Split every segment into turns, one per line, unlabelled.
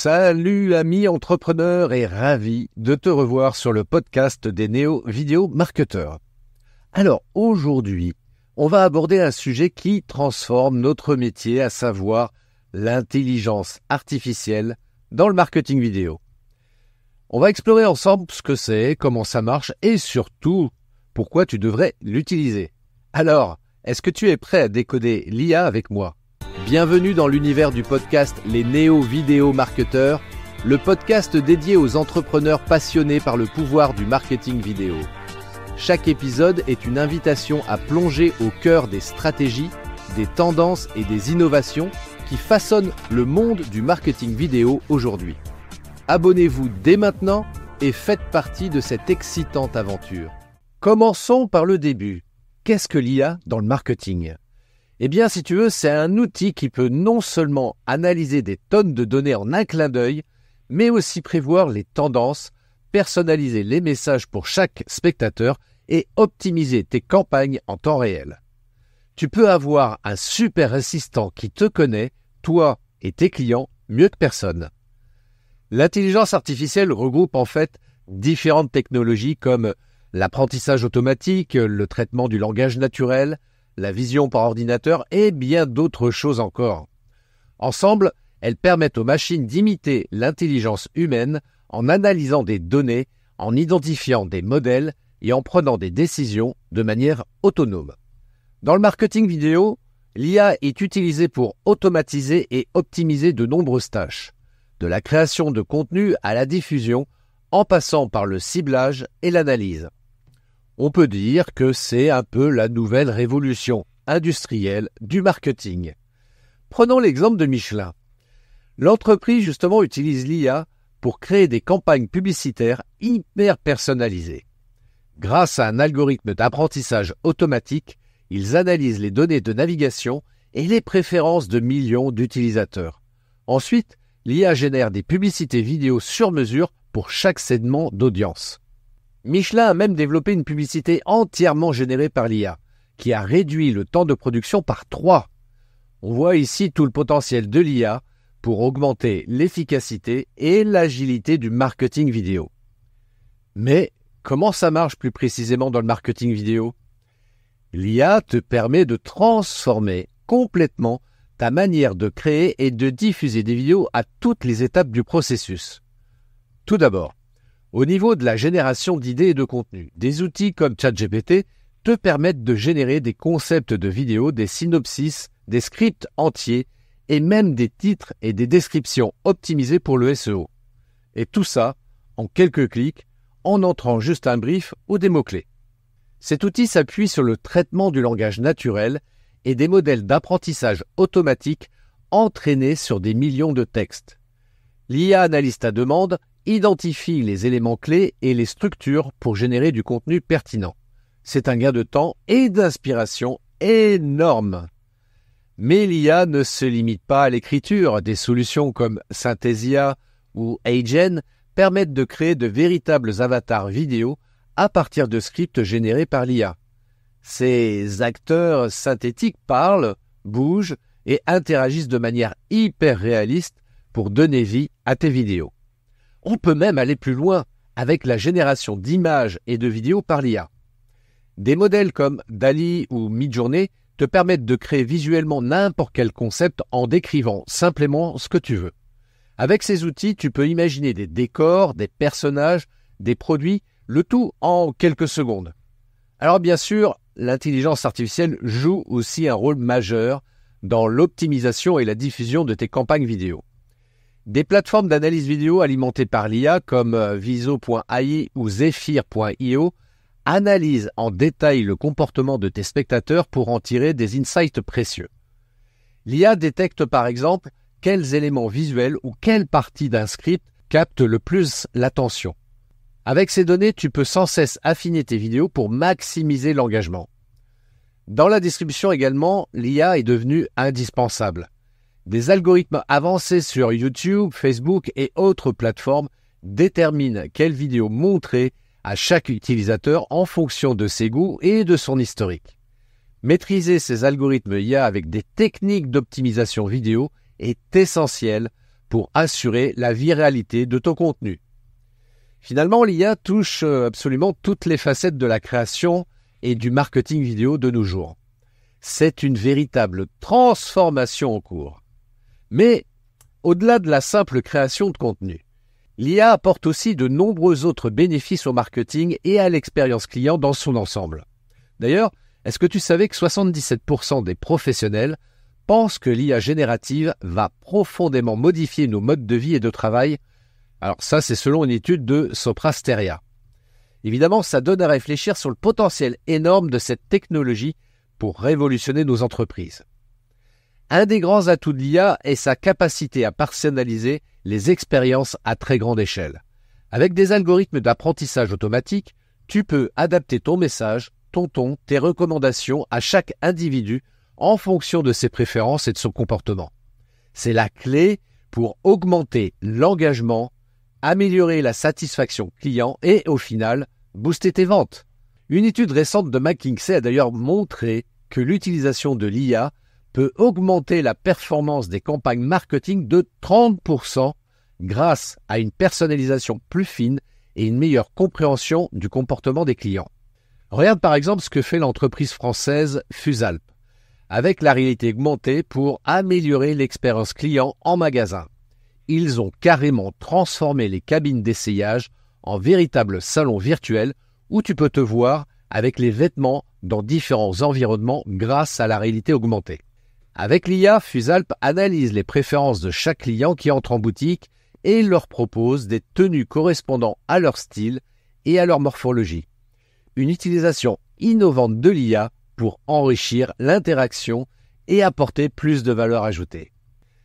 Salut amis entrepreneurs et ravi de te revoir sur le podcast des néo-vidéo marketeurs. Alors aujourd'hui, on va aborder un sujet qui transforme notre métier, à savoir l'intelligence artificielle dans le marketing vidéo. On va explorer ensemble ce que c'est, comment ça marche et surtout pourquoi tu devrais l'utiliser. Alors, est-ce que tu es prêt à décoder l'IA avec moi ? Bienvenue dans l'univers du podcast Les Néo-Vidéo Marketeurs, le podcast dédié aux entrepreneurs passionnés par le pouvoir du marketing vidéo. Chaque épisode est une invitation à plonger au cœur des stratégies, des tendances et des innovations qui façonnent le monde du marketing vidéo aujourd'hui. Abonnez-vous dès maintenant et faites partie de cette excitante aventure. Commençons par le début. Qu'est-ce que l'IA dans le marketing ? Eh bien, si tu veux, c'est un outil qui peut non seulement analyser des tonnes de données en un clin d'œil, mais aussi prévoir les tendances, personnaliser les messages pour chaque spectateur et optimiser tes campagnes en temps réel. Tu peux avoir un super assistant qui te connaît, toi et tes clients, mieux que personne. L'intelligence artificielle regroupe en fait différentes technologies comme l'apprentissage automatique, le traitement du langage naturel, la vision par ordinateur et bien d'autres choses encore. Ensemble, elles permettent aux machines d'imiter l'intelligence humaine en analysant des données, en identifiant des modèles et en prenant des décisions de manière autonome. Dans le marketing vidéo, l'IA est utilisée pour automatiser et optimiser de nombreuses tâches, de la création de contenu à la diffusion, en passant par le ciblage et l'analyse. On peut dire que c'est un peu la nouvelle révolution industrielle du marketing. Prenons l'exemple de Michelin. L'entreprise justement utilise l'IA pour créer des campagnes publicitaires hyper personnalisées. Grâce à un algorithme d'apprentissage automatique, ils analysent les données de navigation et les préférences de millions d'utilisateurs. Ensuite, l'IA génère des publicités vidéo sur mesure pour chaque segment d'audience. Michelin a même développé une publicité entièrement générée par l'IA, qui a réduit le temps de production par 3. On voit ici tout le potentiel de l'IA pour augmenter l'efficacité et l'agilité du marketing vidéo. Mais comment ça marche plus précisément dans le marketing vidéo ? L'IA te permet de transformer complètement ta manière de créer et de diffuser des vidéos à toutes les étapes du processus. Tout d'abord, au niveau de la génération d'idées et de contenus, des outils comme ChatGPT te permettent de générer des concepts de vidéos, des synopsis, des scripts entiers et même des titres et des descriptions optimisées pour le SEO. Et tout ça en quelques clics, en entrant juste un brief ou des mots-clés. Cet outil s'appuie sur le traitement du langage naturel et des modèles d'apprentissage automatique entraînés sur des millions de textes. L'IA analyse ta demande, identifie les éléments clés et les structures pour générer du contenu pertinent. C'est un gain de temps et d'inspiration énorme. Mais l'IA ne se limite pas à l'écriture. Des solutions comme Synthesia ou Agen permettent de créer de véritables avatars vidéo à partir de scripts générés par l'IA. Ces acteurs synthétiques parlent, bougent et interagissent de manière hyper réaliste pour donner vie à tes vidéos. On peut même aller plus loin avec la génération d'images et de vidéos par l'IA. Des modèles comme DALL-E ou Midjourney te permettent de créer visuellement n'importe quel concept en décrivant simplement ce que tu veux. Avec ces outils, tu peux imaginer des décors, des personnages, des produits, le tout en quelques secondes. Alors bien sûr, l'intelligence artificielle joue aussi un rôle majeur dans l'optimisation et la diffusion de tes campagnes vidéo. Des plateformes d'analyse vidéo alimentées par l'IA comme Viso.ai ou Zephyr.io analysent en détail le comportement de tes spectateurs pour en tirer des insights précieux. L'IA détecte par exemple quels éléments visuels ou quelle partie d'un script capte le plus l'attention. Avec ces données, tu peux sans cesse affiner tes vidéos pour maximiser l'engagement. Dans la distribution également, l'IA est devenue indispensable. Des algorithmes avancés sur YouTube, Facebook et autres plateformes déterminent quelles vidéos montrer à chaque utilisateur en fonction de ses goûts et de son historique. Maîtriser ces algorithmes IA avec des techniques d'optimisation vidéo est essentiel pour assurer la viralité de ton contenu. Finalement, l'IA touche absolument toutes les facettes de la création et du marketing vidéo de nos jours. C'est une véritable transformation en cours. Mais au-delà de la simple création de contenu, l'IA apporte aussi de nombreux autres bénéfices au marketing et à l'expérience client dans son ensemble. D'ailleurs, est-ce que tu savais que 77% des professionnels pensent que l'IA générative va profondément modifier nos modes de vie et de travail? Alors ça, c'est selon une étude de Sopra Steria. Évidemment, ça donne à réfléchir sur le potentiel énorme de cette technologie pour révolutionner nos entreprises. Un des grands atouts de l'IA est sa capacité à personnaliser les expériences à très grande échelle. Avec des algorithmes d'apprentissage automatique, tu peux adapter ton message, ton ton, tes recommandations à chaque individu en fonction de ses préférences et de son comportement. C'est la clé pour augmenter l'engagement, améliorer la satisfaction client et, au final, booster tes ventes. Une étude récente de McKinsey a d'ailleurs montré que l'utilisation de l'IA peut augmenter la performance des campagnes marketing de 30% grâce à une personnalisation plus fine et une meilleure compréhension du comportement des clients. Regarde par exemple ce que fait l'entreprise française Fusalp avec la réalité augmentée pour améliorer l'expérience client en magasin. Ils ont carrément transformé les cabines d'essayage en véritables salons virtuels où tu peux te voir avec les vêtements dans différents environnements grâce à la réalité augmentée. Avec l'IA, Fusalp analyse les préférences de chaque client qui entre en boutique et leur propose des tenues correspondant à leur style et à leur morphologie. Une utilisation innovante de l'IA pour enrichir l'interaction et apporter plus de valeur ajoutée.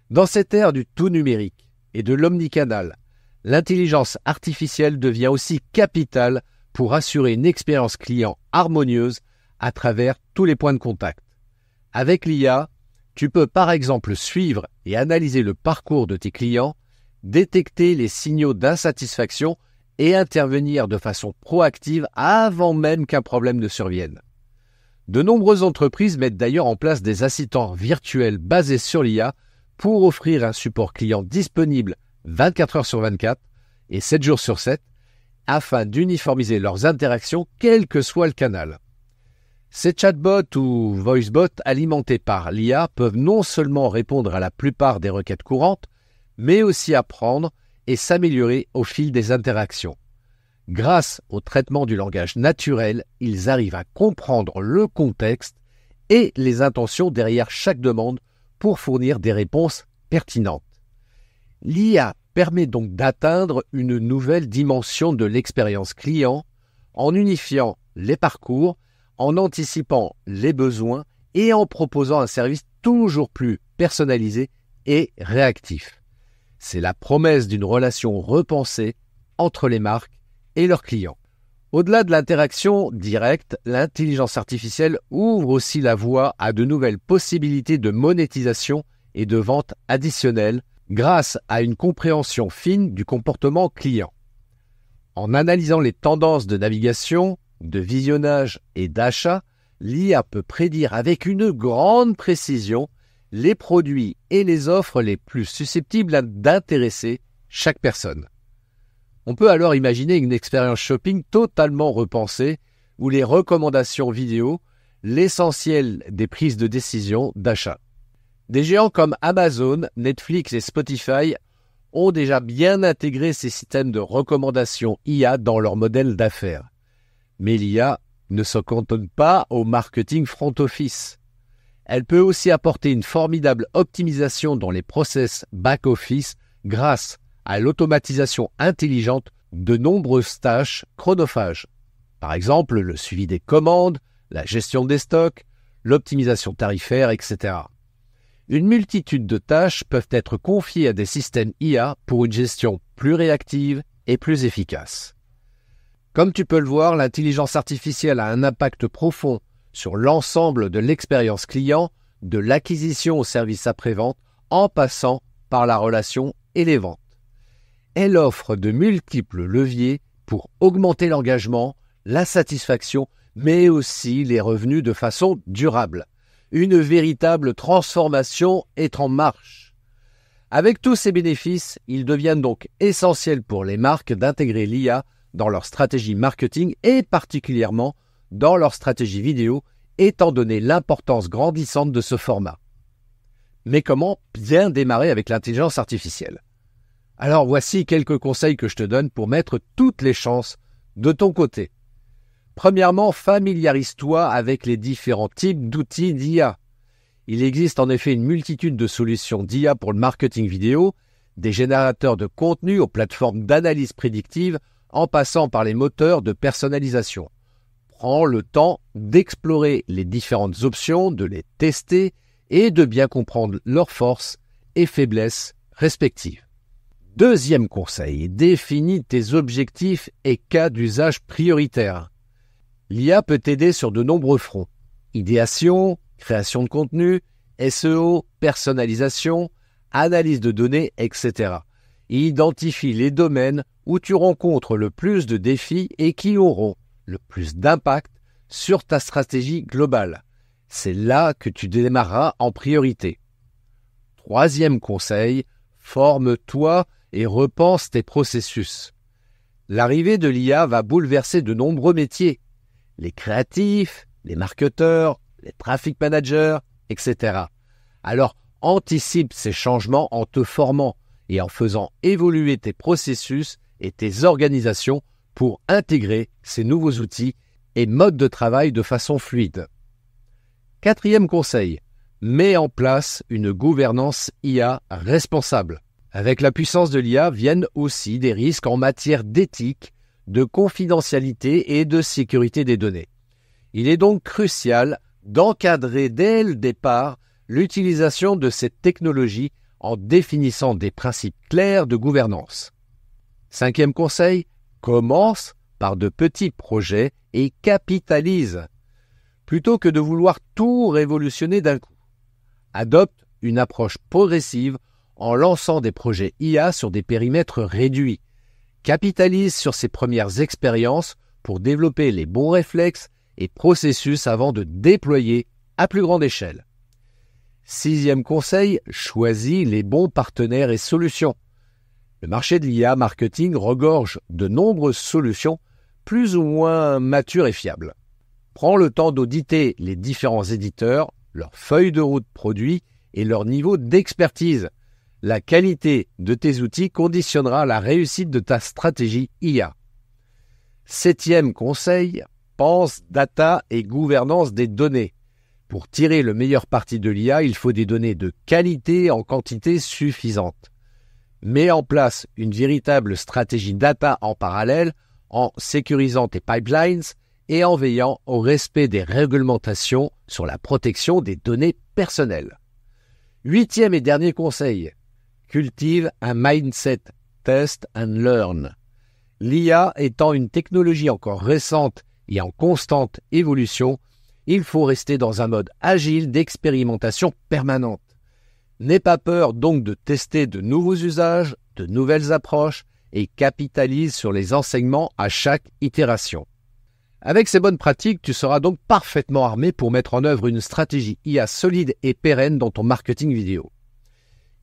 Dans cette ère du tout numérique et de l'omnicanal, l'intelligence artificielle devient aussi capitale pour assurer une expérience client harmonieuse à travers tous les points de contact. Avec l'IA, tu peux par exemple suivre et analyser le parcours de tes clients, détecter les signaux d'insatisfaction et intervenir de façon proactive avant même qu'un problème ne survienne. De nombreuses entreprises mettent d'ailleurs en place des assistants virtuels basés sur l'IA pour offrir un support client disponible 24 heures sur 24 et 7 jours sur 7 afin d'uniformiser leurs interactions quel que soit le canal. Ces chatbots ou voicebots alimentés par l'IA peuvent non seulement répondre à la plupart des requêtes courantes, mais aussi apprendre et s'améliorer au fil des interactions. Grâce au traitement du langage naturel, ils arrivent à comprendre le contexte et les intentions derrière chaque demande pour fournir des réponses pertinentes. L'IA permet donc d'atteindre une nouvelle dimension de l'expérience client en unifiant les parcours, en anticipant les besoins et en proposant un service toujours plus personnalisé et réactif. C'est la promesse d'une relation repensée entre les marques et leurs clients. Au-delà de l'interaction directe, l'intelligence artificielle ouvre aussi la voie à de nouvelles possibilités de monétisation et de vente additionnelle grâce à une compréhension fine du comportement client. En analysant les tendances de navigation, de visionnage et d'achat, l'IA peut prédire avec une grande précision les produits et les offres les plus susceptibles d'intéresser chaque personne. On peut alors imaginer une expérience shopping totalement repensée où les recommandations vidéo, l'essentiel des prises de décision d'achat. Des géants comme Amazon, Netflix et Spotify ont déjà bien intégré ces systèmes de recommandation IA dans leur modèle d'affaires. Mais l'IA ne se cantonne pas au marketing front office. Elle peut aussi apporter une formidable optimisation dans les process back-office grâce à l'automatisation intelligente de nombreuses tâches chronophages. Par exemple, le suivi des commandes, la gestion des stocks, l'optimisation tarifaire, etc. Une multitude de tâches peuvent être confiées à des systèmes IA pour une gestion plus réactive et plus efficace. Comme tu peux le voir, l'intelligence artificielle a un impact profond sur l'ensemble de l'expérience client, de l'acquisition au service après-vente, en passant par la relation et les ventes. Elle offre de multiples leviers pour augmenter l'engagement, la satisfaction, mais aussi les revenus de façon durable. Une véritable transformation est en marche. Avec tous ces bénéfices, il devient donc essentiel pour les marques d'intégrer l'IA dans leur stratégie marketing et particulièrement dans leur stratégie vidéo, étant donné l'importance grandissante de ce format. Mais comment bien démarrer avec l'intelligence artificielle? Alors voici quelques conseils que je te donne pour mettre toutes les chances de ton côté. Premièrement, familiarise-toi avec les différents types d'outils d'IA. Il existe en effet une multitude de solutions d'IA pour le marketing vidéo, des générateurs de contenu aux plateformes d'analyse prédictive en passant par les moteurs de personnalisation. Prends le temps d'explorer les différentes options, de les tester et de bien comprendre leurs forces et faiblesses respectives. Deuxième conseil, définis tes objectifs et cas d'usage prioritaires. L'IA peut t'aider sur de nombreux fronts. Idéation, création de contenu, SEO, personnalisation, analyse de données, etc. Identifie les domaines où tu rencontres le plus de défis et qui auront le plus d'impact sur ta stratégie globale. C'est là que tu démarreras en priorité. Troisième conseil, forme-toi et repense tes processus. L'arrivée de l'IA va bouleverser de nombreux métiers. Les créatifs, les marketeurs, les traffic managers, etc. Alors, anticipe ces changements en te formant et en faisant évoluer tes processus et tes organisations pour intégrer ces nouveaux outils et modes de travail de façon fluide. Quatrième conseil, mets en place une gouvernance IA responsable. Avec la puissance de l'IA viennent aussi des risques en matière d'éthique, de confidentialité et de sécurité des données. Il est donc crucial d'encadrer dès le départ l'utilisation de cette technologie en définissant des principes clairs de gouvernance. Cinquième conseil, commence par de petits projets et capitalise. Plutôt que de vouloir tout révolutionner d'un coup, adopte une approche progressive en lançant des projets IA sur des périmètres réduits. Capitalise sur ses premières expériences pour développer les bons réflexes et processus avant de déployer à plus grande échelle. Sixième conseil, choisis les bons partenaires et solutions. Le marché de l'IA marketing regorge de nombreuses solutions plus ou moins matures et fiables. Prends le temps d'auditer les différents éditeurs, leurs feuilles de route produits et leur niveau d'expertise. La qualité de tes outils conditionnera la réussite de ta stratégie IA. Septième conseil, pense data et gouvernance des données. Pour tirer le meilleur parti de l'IA, il faut des données de qualité en quantité suffisante. Mets en place une véritable stratégie data en parallèle en sécurisant tes pipelines et en veillant au respect des réglementations sur la protection des données personnelles. Huitième et dernier conseil, cultive un mindset test and learn. L'IA étant une technologie encore récente et en constante évolution, il faut rester dans un mode agile d'expérimentation permanente. N'aie pas peur donc de tester de nouveaux usages, de nouvelles approches et capitalise sur les enseignements à chaque itération. Avec ces bonnes pratiques, tu seras donc parfaitement armé pour mettre en œuvre une stratégie IA solide et pérenne dans ton marketing vidéo.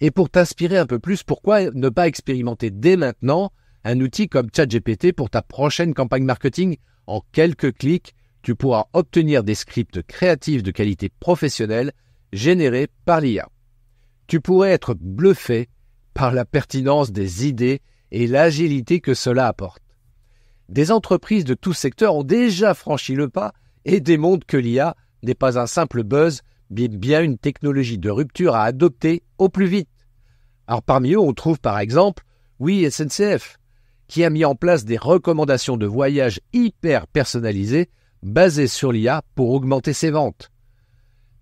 Et pour t'inspirer un peu plus, pourquoi ne pas expérimenter dès maintenant un outil comme ChatGPT pour ta prochaine campagne marketing? En quelques clics, tu pourras obtenir des scripts créatifs de qualité professionnelle générés par l'IA. Tu pourrais être bluffé par la pertinence des idées et l'agilité que cela apporte. Des entreprises de tous secteurs ont déjà franchi le pas et démontrent que l'IA n'est pas un simple buzz, mais bien une technologie de rupture à adopter au plus vite. Alors parmi eux, on trouve par exemple SNCF, qui a mis en place des recommandations de voyage hyper personnalisées basées sur l'IA pour augmenter ses ventes.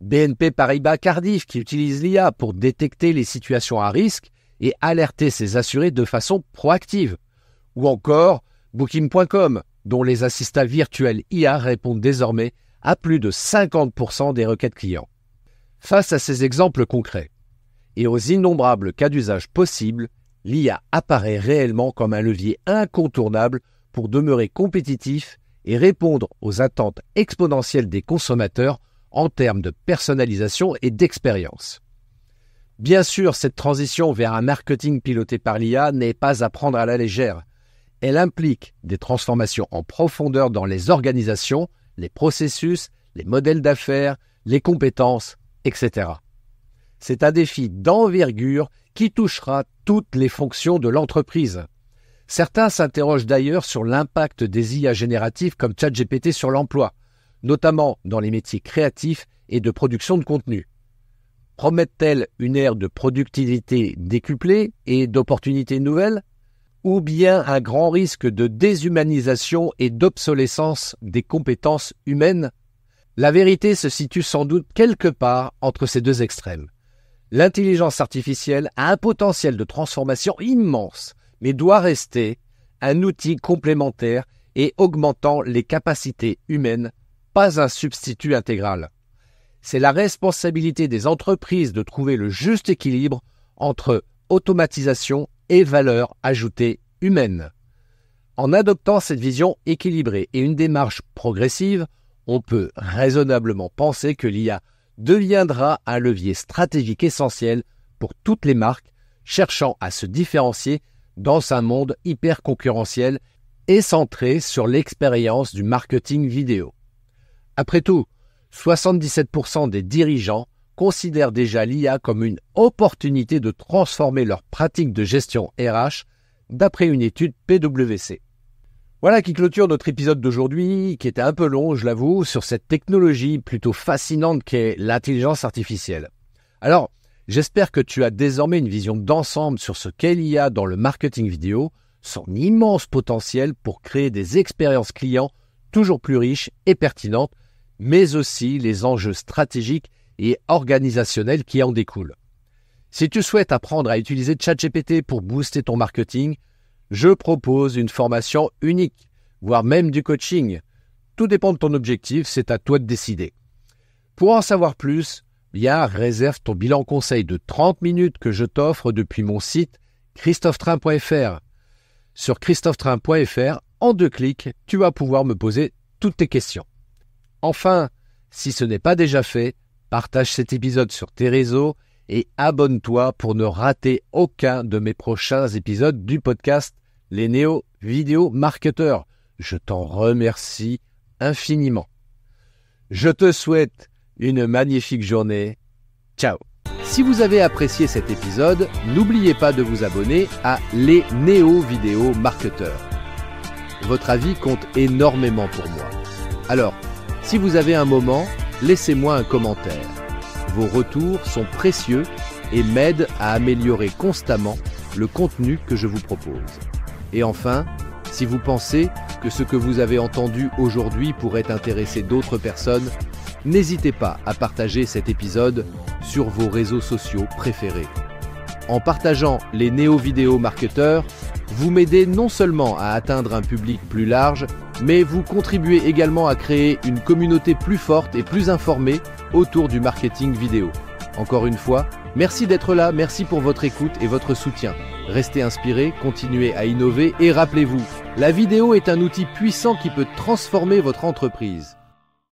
BNP Paribas Cardiff, qui utilise l'IA pour détecter les situations à risque et alerter ses assurés de façon proactive. Ou encore Booking.com, dont les assistants virtuels IA répondent désormais à plus de 50% des requêtes clients. Face à ces exemples concrets et aux innombrables cas d'usage possibles, l'IA apparaît réellement comme un levier incontournable pour demeurer compétitif et répondre aux attentes exponentielles des consommateurs en termes de personnalisation et d'expérience. Bien sûr, cette transition vers un marketing piloté par l'IA n'est pas à prendre à la légère. Elle implique des transformations en profondeur dans les organisations, les processus, les modèles d'affaires, les compétences, etc. C'est un défi d'envergure qui touchera toutes les fonctions de l'entreprise. Certains s'interrogent d'ailleurs sur l'impact des IA génératives comme ChatGPT sur l'emploi, notamment dans les métiers créatifs et de production de contenu. Promettent-elles une ère de productivité décuplée et d'opportunités nouvelles, ou bien un grand risque de déshumanisation et d'obsolescence des compétences humaines? La vérité se situe sans doute quelque part entre ces deux extrêmes. L'intelligence artificielle a un potentiel de transformation immense, mais doit rester un outil complémentaire et augmentant les capacités humaines, pas un substitut intégral. C'est la responsabilité des entreprises de trouver le juste équilibre entre automatisation et valeur ajoutée humaine. En adoptant cette vision équilibrée et une démarche progressive, on peut raisonnablement penser que l'IA deviendra un levier stratégique essentiel pour toutes les marques cherchant à se différencier dans un monde hyper concurrentiel et centré sur l'expérience du marketing vidéo. Après tout, 77% des dirigeants considèrent déjà l'IA comme une opportunité de transformer leurs pratiques de gestion RH, d'après une étude PwC. Voilà qui clôture notre épisode d'aujourd'hui, qui était un peu long, je l'avoue, sur cette technologie plutôt fascinante qu'est l'intelligence artificielle. Alors, j'espère que tu as désormais une vision d'ensemble sur ce qu'est l'IA dans le marketing vidéo, son immense potentiel pour créer des expériences clients toujours plus riches et pertinentes, mais aussi les enjeux stratégiques et organisationnels qui en découlent. Si tu souhaites apprendre à utiliser ChatGPT pour booster ton marketing, je propose une formation unique, voire même du coaching. Tout dépend de ton objectif, c'est à toi de décider. Pour en savoir plus, réserve ton bilan conseil de 30 minutes que je t'offre depuis mon site christophetrain.fr. Sur christophetrain.fr, en 2 clics, tu vas pouvoir me poser toutes tes questions. Enfin, si ce n'est pas déjà fait, partage cet épisode sur tes réseaux et abonne-toi pour ne rater aucun de mes prochains épisodes du podcast Les Néo Vidéo Marketeurs. Je t'en remercie infiniment. Je te souhaite une magnifique journée. Ciao. Si vous avez apprécié cet épisode, n'oubliez pas de vous abonner à Les Néo Vidéo Marketeurs. Votre avis compte énormément pour moi. Alors, si vous avez un moment, laissez-moi un commentaire. Vos retours sont précieux et m'aident à améliorer constamment le contenu que je vous propose. Et enfin, si vous pensez que ce que vous avez entendu aujourd'hui pourrait intéresser d'autres personnes, n'hésitez pas à partager cet épisode sur vos réseaux sociaux préférés. En partageant les néo-vidéo marketeurs, vous m'aidez non seulement à atteindre un public plus large, mais vous contribuez également à créer une communauté plus forte et plus informée autour du marketing vidéo. Encore une fois, merci d'être là, merci pour votre écoute et votre soutien. Restez inspirés, continuez à innover et rappelez-vous, la vidéo est un outil puissant qui peut transformer votre entreprise.